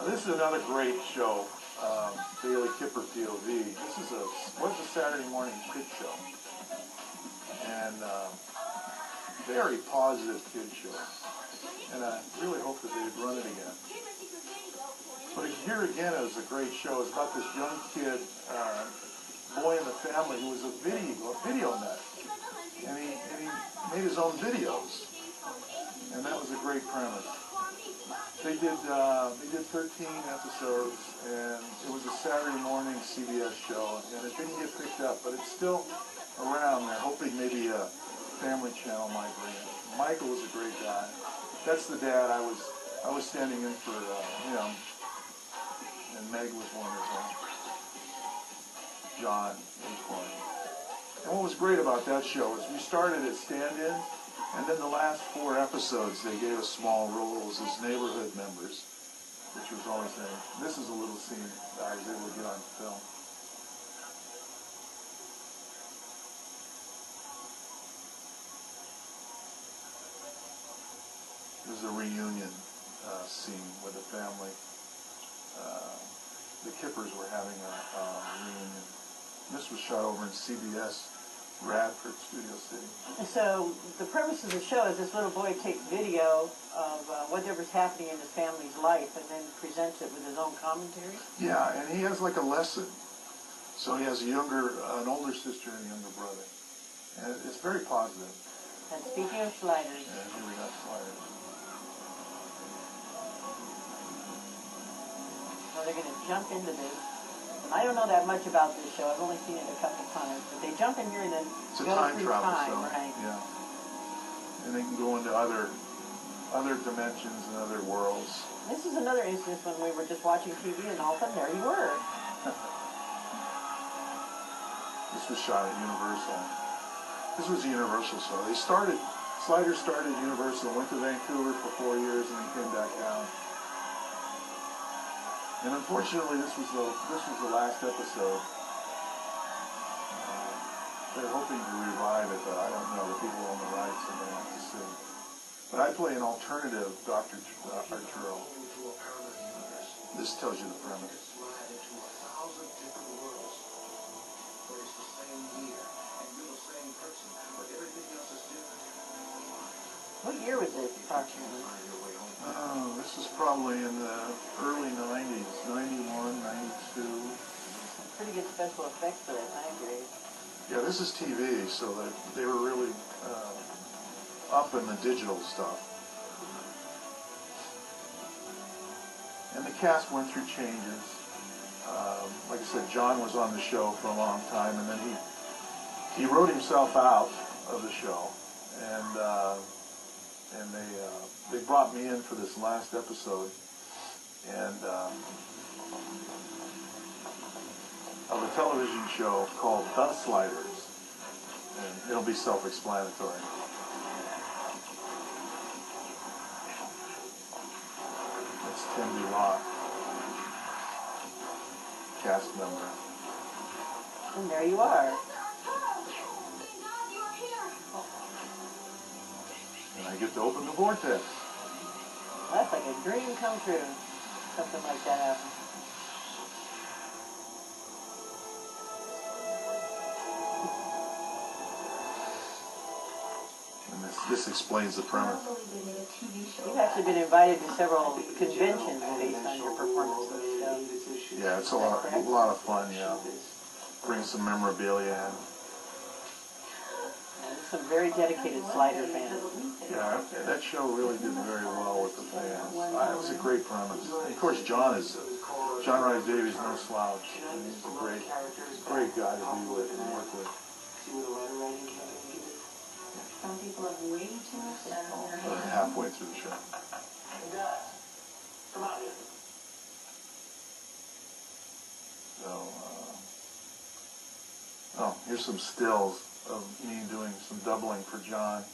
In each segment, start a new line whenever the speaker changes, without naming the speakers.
This is another great show, Daily Kipper POV. This is was a Saturday morning kid show, and very positive kid show. And I really hope that they'd run it again. But here again, it was a great show. It's about this young kid, boy in the family, who was a video nut, and he made his own videos, and that was a great premise. They did 13 episodes, and it was a Saturday morning CBS show, and it didn't get picked up, but it's still around. They're hoping maybe a Family Channel might bring it. Michael was a great guy. That's the dad. I was standing in for him, and Meg was wonderful. John Acorn. And what was great about that show is we started at stand-in, and then the last 4 episodes, they gave us small roles as neighborhood members, which was always nice. This is a little scene that I was able to get on film. It was a reunion scene with the family. The Kippers were having a reunion. This was shot over in CBS Radford, Studio City.
So the premise of the show is this little boy takes video of whatever's happening in his family's life and then presents it with his own commentary?
Yeah, and he has like a lesson. So he has an older sister and a younger brother. And it's very positive.
And speaking of sliders.
And here we got sliders.
Well, they're going to jump into this. I don't know that much about this show. I've only seen it a couple times. But they jump in here and then
it's
go
a time
through
travel
time,
show.
right?
Yeah. And they can go into other dimensions and other worlds.
This is another instance when we were just watching TV and all of a sudden there you were.
This was shot at Universal. This was a Universal show. Sliders started at Universal, went to Vancouver for 4 years, and then came back down. And unfortunately, this was the last episode. They're hoping to revive it, but I don't know. The people on the rights are going to have to see. But I play an alternative Dr. Arturo. This tells you the premise.
What year was this, approximately?
This is probably in the early 90s, 91, 92.
Pretty good special effects for that time period.
Yeah, this is TV, so they were really up in the digital stuff. And the cast went through changes. Like I said, John was on the show for a long time, and then he wrote himself out of the show, and they brought me in for this last episode, and of a television show called The Sliders, and it'll be self-explanatory. That's Tim DeLock, cast member.
And there you are.
And I get to open the vortex.
That's like a dream come true. Something like that happens.
And this explains the premise.
You've actually been invited to several conventions based on your performance of the show.
Yeah, it's a lot of fun, yeah. Bring some memorabilia in.
Some very dedicated Slider fans.
Yeah, that show really did very well with the fans. It was a great premise. And of course, John Rhys Davies, no slouch. He's a great guy to be with and work with.
Some people have way too much time on their hands.
Halfway through the show. So, here's some stills of me doing some doubling for John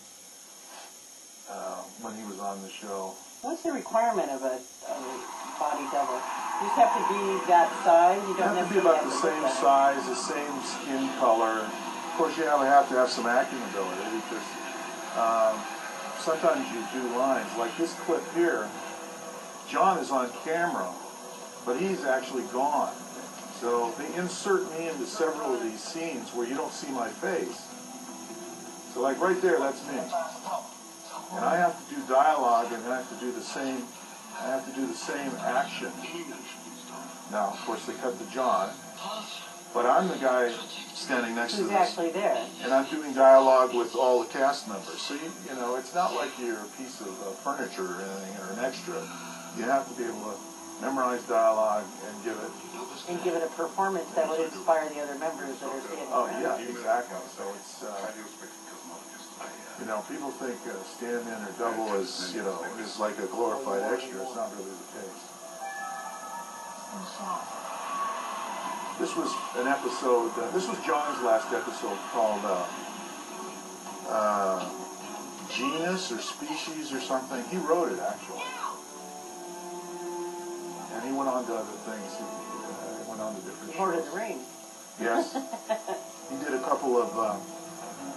when he was on the show.
What's the requirement of a body double? You just have to be that size? You don't
have to be about the same size, the same skin color. Of course, you have to have some acting ability because sometimes you do lines. Like this clip here, John is on camera but he's actually gone. So they insert me into several of these scenes where you don't see my face. So like right there, that's me. And I have to do dialogue, and I have to do the same. I have to do the same action. Now, of course, they cut to John, but I'm the guy standing next to
Who's
this,
actually there?
and I'm doing dialogue with all the cast members. So you know, it's not like you're a piece of furniture or anything or an extra. You have to be able to memorize dialogue and give it.
And give it a performance that would inspire the other members that are standing
Oh
around.
yeah, exactly. So it's you know, people think stand-in or double is is like a glorified extra. It's not really the case. This was an episode. This was John's last episode called Genus or Species or something. He wrote it actually, and he went on to other things. He went on to different
Lord
shows.
of the Rings.
Yes. He did a couple of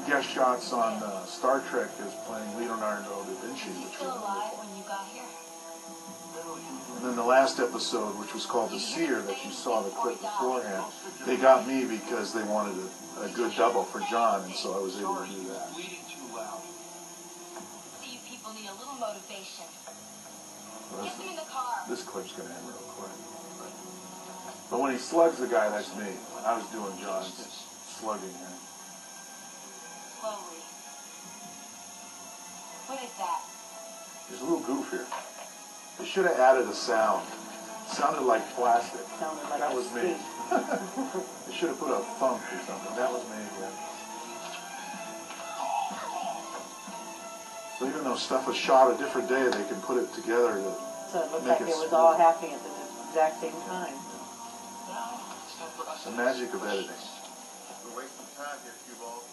guest shots on Star Trek as playing Leonardo da Vinci, which was wonderful.
when you got here?
And then the last episode, which was called The Seer, that you saw the clip beforehand, they got me because they wanted a good double for John, and so I was able to do that.
You people need a little motivation.
Well,
Get them in the car.
this clip's going to end real quick. But when he slugs the guy, that's me. I was doing John's slugging him.
Slowly. What is that?
There's a little goof here. They should have added a sound. It sounded like plastic.
Sounded like
That
a
was me.
squeak.
They should have put a thump or something. That was me again. So even though stuff was shot a different day, they can put it together to
So it looked
make
like
it
it was
smooth.
all happening at the exact same time.
The magic of editing.
We're wasting time here, Q-Ball.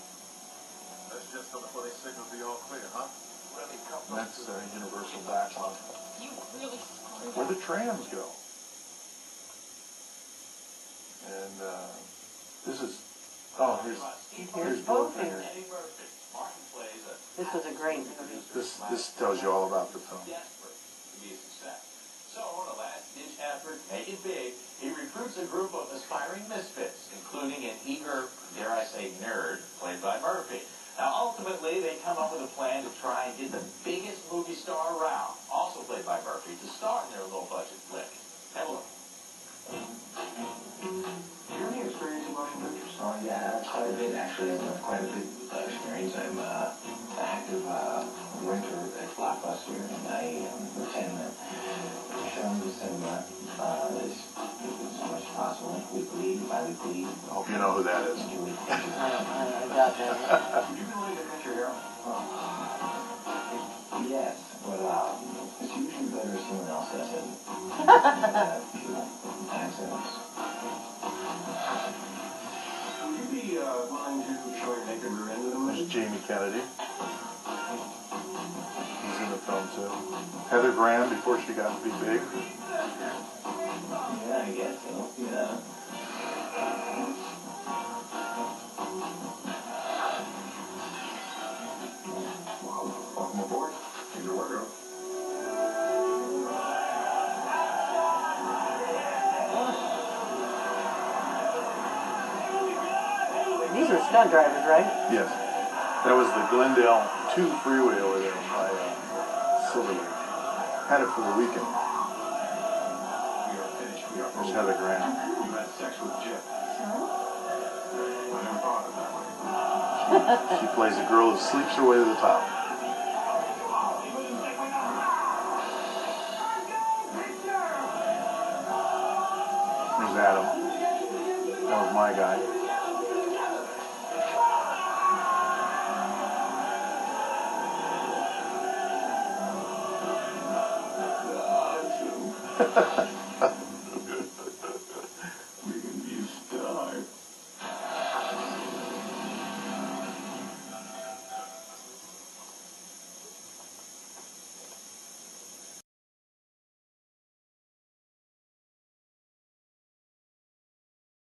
Let's just go before they signal be all clear, huh?
And that's universal backlog.
You really screwed
Where
up.
the trams go. And this is, here's Bowfinger.
This was a great movie.
This tells you all about the film.
So, in a last-ditch effort, make it big, he recruits a group of aspiring misfits, including an eager, dare I say, nerd, played by Murphy. Now, ultimately, they come up with a plan to try and get the biggest movie star around, also played by Murphy, to star in their low-budget flick. Have a look.
Do you have any experience in motion pictures? Oh, yeah, quite a bit, actually. Quite a bit experience. I'm active director at Blockbuster, and I attend films and as much as possible, weekly, bi-weekly.
I hope you know who that is.
I got that.
Did you really get picture hero? Yes, but it's usually better if someone else does it. Accidents. Would you be willing to show your naked rear end of the
There's
movie?
Jamie Kennedy. He's in the film too. Heather Graham before she got to be big.
Yeah, I guess so. Yeah. Welcome aboard. Here's your wardrobe.
These are stunt drivers, right?
Yes. That was the Glendale 2 freeway over there by Silver Lake. Had it for the weekend.
We are finished. We are
There's
over.
Heather Graham.
You had sex with Jip. I never thought of it that way.
She plays a girl who sleeps her way to the top. There's Adam. That was my guy.